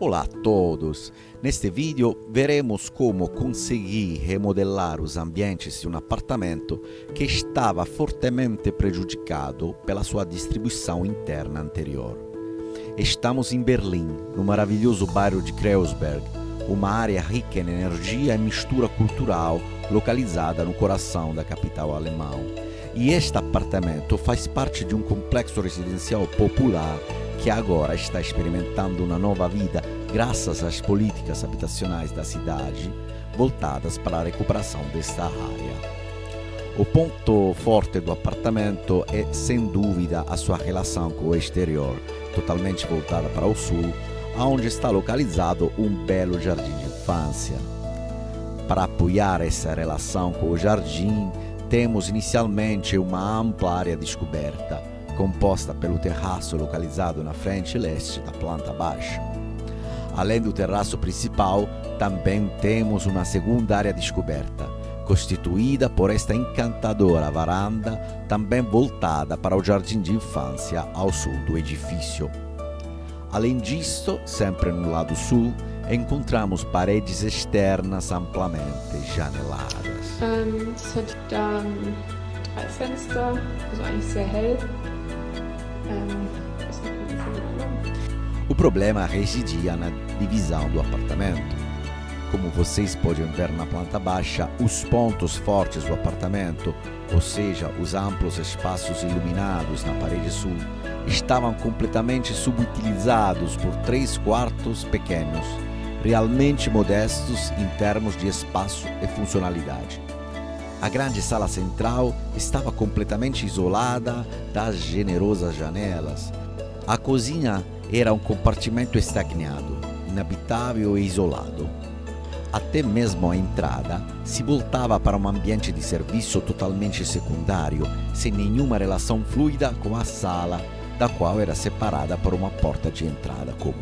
Olá a todos! Neste vídeo veremos como conseguir remodelar os ambientes de um apartamento que estava fortemente prejudicado pela sua distribuição interna anterior. Estamos em Berlim, no maravilhoso bairro de Kreuzberg, uma área rica em energia e mistura cultural localizada no coração da capital alemã. E este apartamento faz parte de um complexo residencial popular que agora está experimentando uma nova vida graças às políticas habitacionais da cidade voltadas para a recuperação desta área. O ponto forte do apartamento é, sem dúvida, a sua relação com o exterior, totalmente voltada para o sul, onde está localizado um belo jardim de infância. Para apoiar essa relação com o jardim, temos inicialmente uma ampla área descoberta, composta pelo terraço localizado na frente leste da planta baixa. Além do terraço principal, também temos uma segunda área descoberta, constituída por esta encantadora varanda, também voltada para o jardim de infância ao sul do edifício. Além disso, sempre no lado sul, encontramos paredes externas amplamente janeladas. Es hat drei Fenster, also eigentlich sehr hell. O problema residia na divisão do apartamento. Como vocês podem ver na planta baixa, os pontos fortes do apartamento, ou seja, os amplos espaços iluminados na parede sul, estavam completamente subutilizados por 3 quartos pequenos, realmente modestos em termos de espaço e funcionalidade. A grande sala central estava completamente isolada das generosas janelas. A cozinha era um compartimento estagnado, inabitável e isolado. Até mesmo a entrada se voltava para um ambiente de serviço totalmente secundário, sem nenhuma relação fluida com a sala, da qual era separada por uma porta de entrada comum.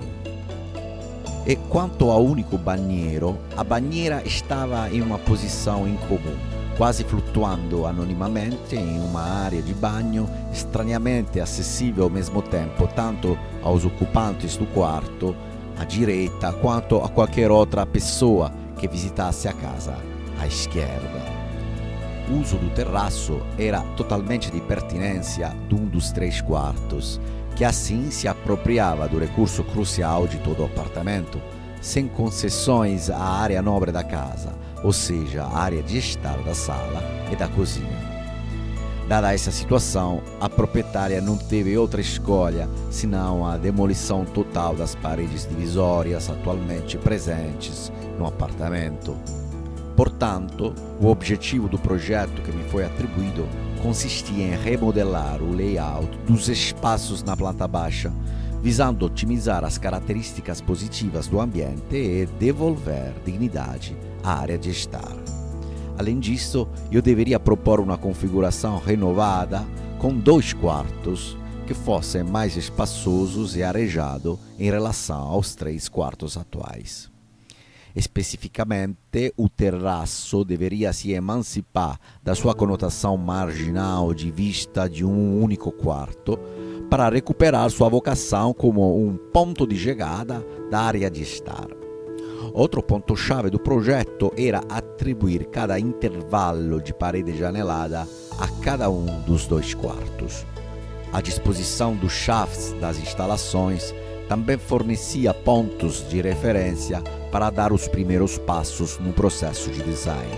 E quanto ao único banheiro, a banheira estava em uma posição incomum, quase flutuando anonimamente em uma área de banho estranhamente acessível ao mesmo tempo tanto aos ocupantes do quarto à direita quanto a qualquer outra pessoa que visitasse a casa à esquerda. O uso do terraço era totalmente de pertinência de um dos 3 quartos, que assim se apropriava do recurso crucial de todo o apartamento, sem concessões à área nobre da casa, ou seja, a área de estar da sala e da cozinha. Dada essa situação, a proprietária não teve outra escolha senão a demolição total das paredes divisórias atualmente presentes no apartamento. Portanto, o objetivo do projeto que me foi atribuído consistia em remodelar o layout dos espaços na planta baixa, visando otimizar as características positivas do ambiente e devolver dignidade à área de estar. Além disso, eu deveria propor uma configuração renovada com 2 quartos que fossem mais espaçosos e arejados em relação aos 3 quartos atuais. Especificamente, o terraço deveria se emancipar da sua conotação marginal de vista de um único quarto para recuperar sua vocação como um ponto de chegada da área de estar. Outro ponto-chave do projeto era atribuir cada intervalo de parede janelada a cada um dos 2 quartos. A disposição dos shafts das instalações também fornecia pontos de referência para dar os primeiros passos no processo de design.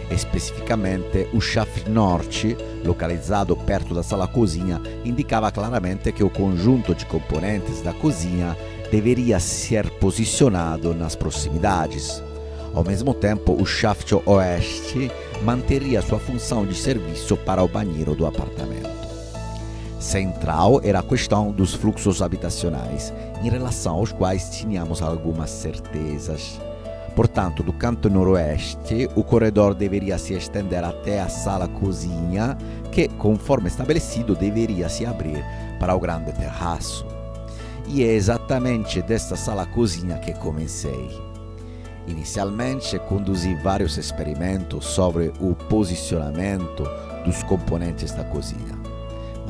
Especificamente, o shaft norte, localizado perto da sala-cozinha, indicava claramente que o conjunto de componentes da cozinha deveria ser posicionado nas proximidades. Ao mesmo tempo, o shaft oeste manteria sua função de serviço para o banheiro do apartamento. Central era a questão dos fluxos habitacionais, em relação aos quais tínhamos algumas certezas. Portanto, do canto noroeste, o corredor deveria se estender até a sala-cozinha, que, conforme estabelecido, deveria se abrir para o grande terraço. E é exatamente desta sala-cozinha que comecei. Inicialmente, conduzi vários experimentos sobre o posicionamento dos componentes da cozinha.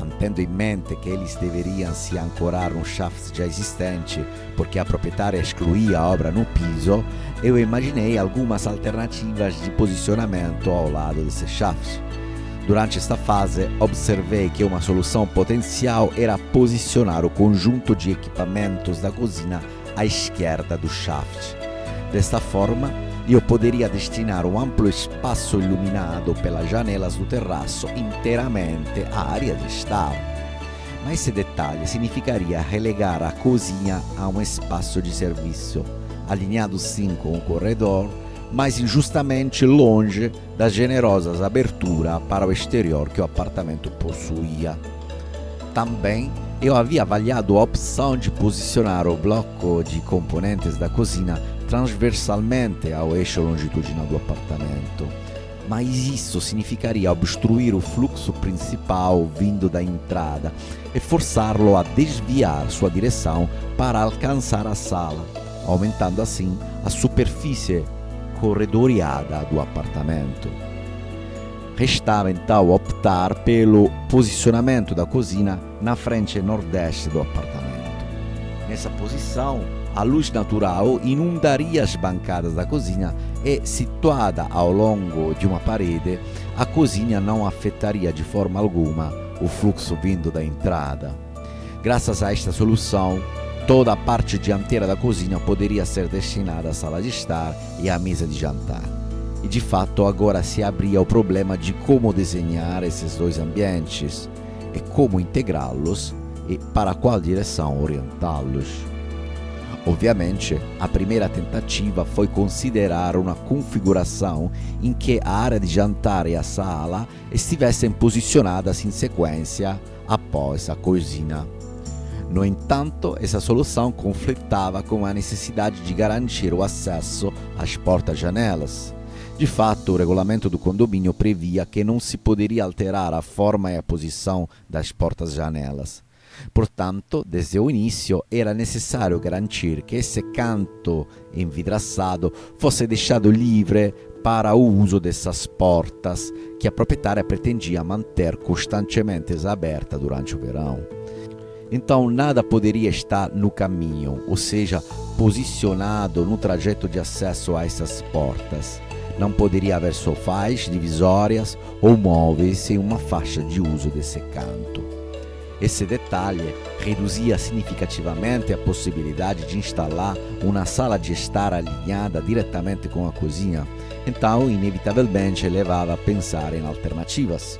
mantendo em mente que eles deveriam se ancorar no shaft já existente, porque a proprietária excluía a obra no piso, eu imaginei algumas alternativas de posicionamento ao lado desse shaft. Durante esta fase, observei que uma solução potencial era posicionar o conjunto de equipamentos da cozinha à esquerda do shaft. Desta forma, eu poderia destinar um amplo espaço iluminado pelas janelas do terraço inteiramente à área de estar. Mas esse detalhe significaria relegar a cozinha a um espaço de serviço, alinhado sim com o corredor, mas injustamente longe das generosas aberturas para o exterior que o apartamento possuía. Também eu havia avaliado a opção de posicionar o bloco de componentes da cozinha transversalmente ao eixo longitudinal do apartamento, mas isso significaria obstruir o fluxo principal vindo da entrada e forçá-lo a desviar sua direção para alcançar a sala, aumentando assim a superfície corredoriada do apartamento. Restava então optar pelo posicionamento da cozinha na frente nordeste do apartamento. Nessa posição, a luz natural inundaria as bancadas da cozinha e, situada ao longo de uma parede, a cozinha não afetaria de forma alguma o fluxo vindo da entrada. Graças a esta solução, toda a parte dianteira da cozinha poderia ser destinada à sala de estar e à mesa de jantar. E de fato agora se abria o problema de como desenhar esses dois ambientes e como integrá-los e para qual direção orientá-los. Obviamente, a primeira tentativa foi considerar uma configuração em que a área de jantar e a sala estivessem posicionadas em sequência após a cozinha. No entanto, essa solução conflitava com a necessidade de garantir o acesso às portas-janelas. De fato, o regulamento do condomínio previa que não se poderia alterar a forma e a posição das portas-janelas. Portanto, desde o início, era necessário garantir que esse canto envidraçado fosse deixado livre para o uso dessas portas, que a proprietária pretendia manter constantemente aberta durante o verão. Então nada poderia estar no caminho, ou seja, posicionado no trajeto de acesso a essas portas. Não poderia haver sofás, divisórias ou móveis em uma faixa de uso desse canto. Esse detalhe reduzia significativamente a possibilidade de instalar uma sala de estar alinhada diretamente com a cozinha, então inevitavelmente levava a pensar em alternativas.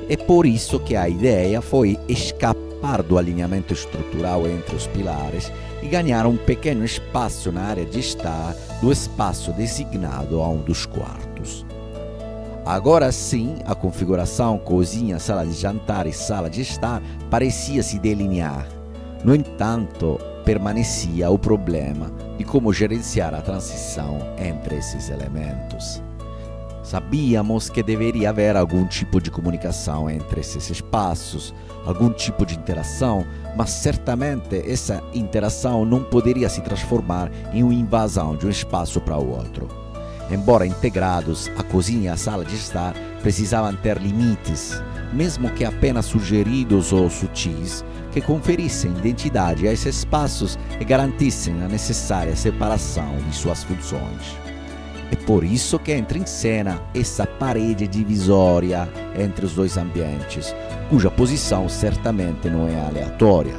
É por isso que a ideia foi escapar do alinhamento estrutural entre os pilares e ganhar um pequeno espaço na área de estar do espaço designado a um dos quartos. Agora sim, a configuração cozinha, sala de jantar e sala de estar parecia se delinear. No entanto, permanecia o problema de como gerenciar a transição entre esses elementos. Sabíamos que deveria haver algum tipo de comunicação entre esses espaços, algum tipo de interação, mas certamente essa interação não poderia se transformar em uma invasão de um espaço para o outro. Embora integrados, a cozinha e a sala de estar precisavam ter limites, mesmo que apenas sugeridos ou sutis, que conferissem identidade a esses espaços e garantissem a necessária separação de suas funções. É por isso que entra em cena essa parede divisória entre os dois ambientes, cuja posição certamente não é aleatória.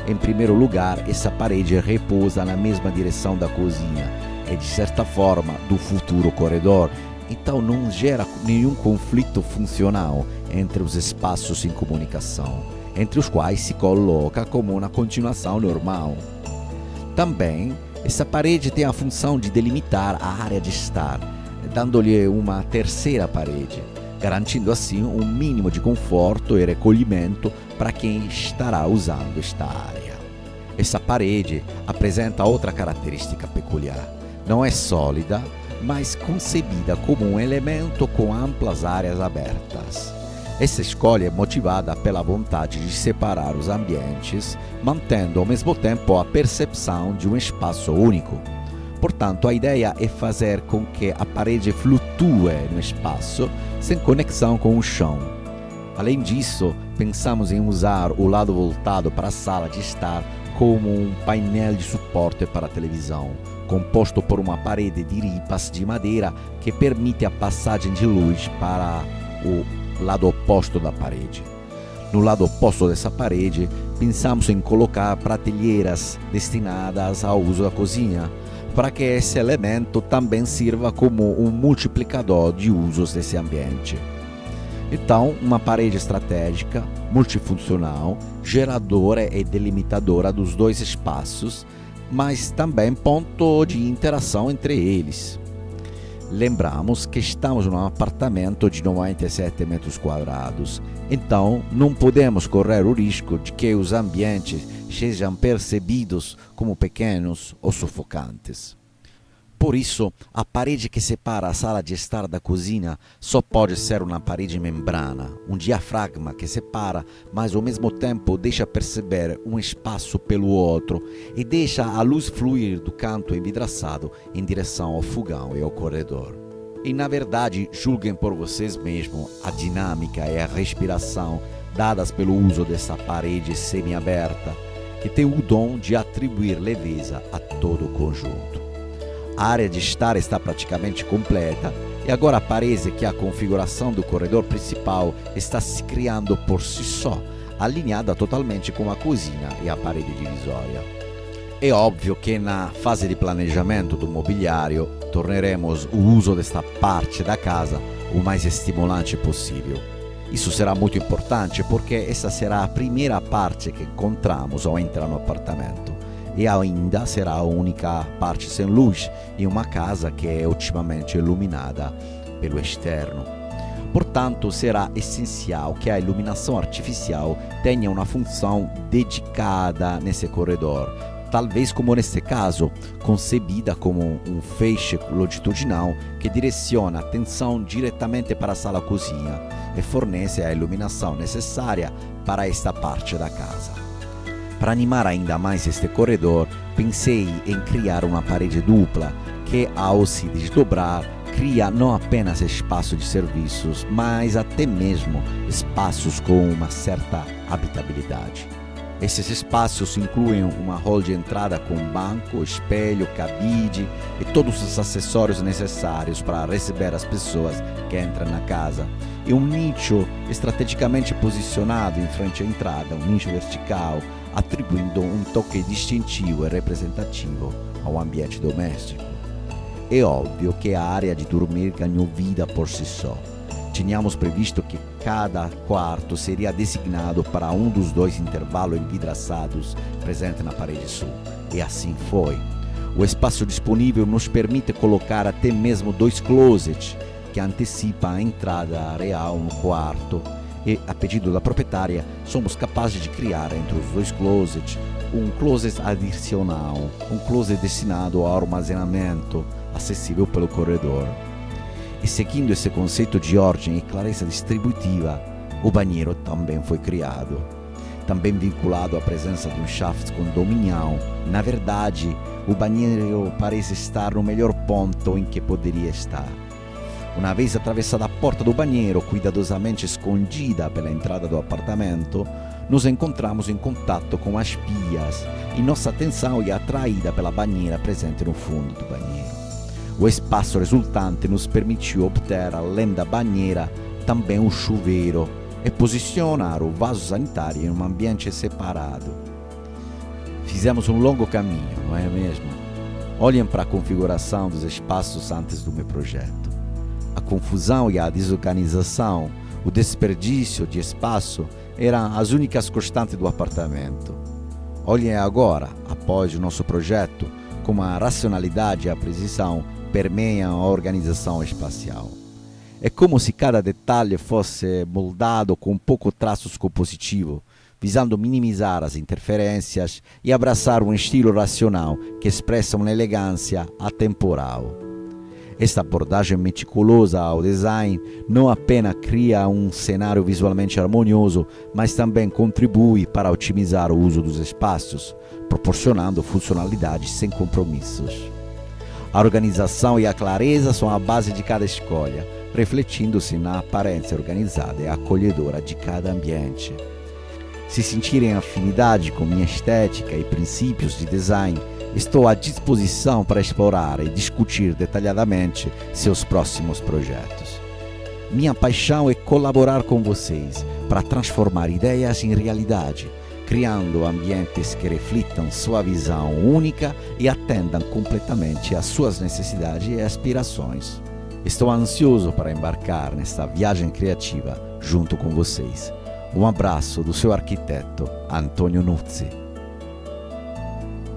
Em primeiro lugar, essa parede repousa na mesma direção da cozinha e, de certa forma, do futuro corredor, então não gera nenhum conflito funcional entre os espaços em comunicação, entre os quais se coloca como uma continuação normal. Também, essa parede tem a função de delimitar a área de estar, dando-lhe uma terceira parede, garantindo assim um mínimo de conforto e recolhimento para quem estará usando esta área. Essa parede apresenta outra característica peculiar. Não é sólida, mas concebida como um elemento com amplas áreas abertas. Essa escolha é motivada pela vontade de separar os ambientes, mantendo ao mesmo tempo a percepção de um espaço único. Portanto, a ideia é fazer com que a parede flutue no espaço, sem conexão com o chão. Além disso, pensamos em usar o lado voltado para a sala de estar como um painel de suporte para a televisão, composto por uma parede de ripas de madeira que permite a passagem de luz para o lado oposto da parede. No lado oposto dessa parede, pensamos em colocar prateleiras destinadas ao uso da cozinha, para que esse elemento também sirva como um multiplicador de usos desse ambiente. Então, uma parede estratégica, multifuncional, geradora e delimitadora dos dois espaços, mas também ponto de interação entre eles. Lembramos que estamos num apartamento de 97 metros quadrados, então não podemos correr o risco de que os ambientes sejam percebidos como pequenos ou sufocantes. Por isso, a parede que separa a sala de estar da cozinha só pode ser uma parede membrana, um diafragma que separa, mas ao mesmo tempo deixa perceber um espaço pelo outro e deixa a luz fluir do canto envidraçado em direção ao fogão e ao corredor. E na verdade, julguem por vocês mesmos a dinâmica e a respiração dadas pelo uso dessa parede semi-aberta, que tem o dom de atribuir leveza a todo o conjunto. A área de estar está praticamente completa e agora parece que a configuração do corredor principal está se criando por si só, alinhada totalmente com a cozinha e a parede divisória. É óbvio que na fase de planejamento do mobiliário torneremos o uso desta parte da casa o mais estimulante possível. Isso será muito importante porque essa será a primeira parte que encontramos ao entrar no apartamento. E ainda será a única parte sem luz em uma casa que é otimamente iluminada pelo externo. Portanto, será essencial que a iluminação artificial tenha uma função dedicada nesse corredor, talvez como neste caso, concebida como um feixe longitudinal que direciona a atenção diretamente para a sala-cozinha e fornece a iluminação necessária para esta parte da casa. Para animar ainda mais este corredor, pensei em criar uma parede dupla que, ao se desdobrar, cria não apenas espaço de serviços, mas até mesmo espaços com uma certa habitabilidade. Esses espaços incluem uma hall de entrada com banco, espelho, cabide e todos os acessórios necessários para receber as pessoas que entram na casa, e um nicho estrategicamente posicionado em frente à entrada, um nicho vertical, atribuindo um toque distintivo e representativo ao ambiente doméstico. É óbvio que a área de dormir ganhou vida por si só. Tínhamos previsto que cada quarto seria designado para um dos dois intervalos envidraçados presentes na parede sul, e assim foi. O espaço disponível nos permite colocar até mesmo 2 closets, que antecipa a entrada real no quarto, e, a pedido da proprietária, somos capazes de criar entre os 2 closets um closet adicional, um closet destinado ao armazenamento, acessível pelo corredor. E seguindo esse conceito de ordem e clareza distributiva, o banheiro também foi criado. Também vinculado à presença de um shaft condominial, na verdade, o banheiro parece estar no melhor ponto em que poderia estar. Uma vez atravessada a porta do banheiro, cuidadosamente escondida pela entrada do apartamento, nos encontramos em contato com as pias e nossa atenção é atraída pela banheira presente no fundo do banheiro. O espaço resultante nos permitiu obter, além da banheira, também um chuveiro e posicionar o vaso sanitário em um ambiente separado. Fizemos um longo caminho, não é mesmo? Olhem para a configuração dos espaços antes do meu projeto. A confusão e a desorganização, o desperdício de espaço eram as únicas constantes do apartamento. Olhem agora, após o nosso projeto, como a racionalidade e a precisão permeiam a organização espacial. É como se cada detalhe fosse moldado com pouco traços compositivo, visando minimizar as interferências e abraçar um estilo racional que expressa uma elegância atemporal. Esta abordagem meticulosa ao design não apenas cria um cenário visualmente harmonioso, mas também contribui para otimizar o uso dos espaços, proporcionando funcionalidades sem compromissos. A organização e a clareza são a base de cada escolha, refletindo-se na aparência organizada e acolhedora de cada ambiente. Se sentirem afinidade com minha estética e princípios de design, estou à disposição para explorar e discutir detalhadamente seus próximos projetos. Minha paixão é colaborar com vocês para transformar ideias em realidade, criando ambientes que reflitam sua visão única e atendam completamente às suas necessidades e aspirações. Estou ansioso para embarcar nesta viagem criativa junto com vocês. Um abraço do seu arquiteto, Antônio Nuzzi.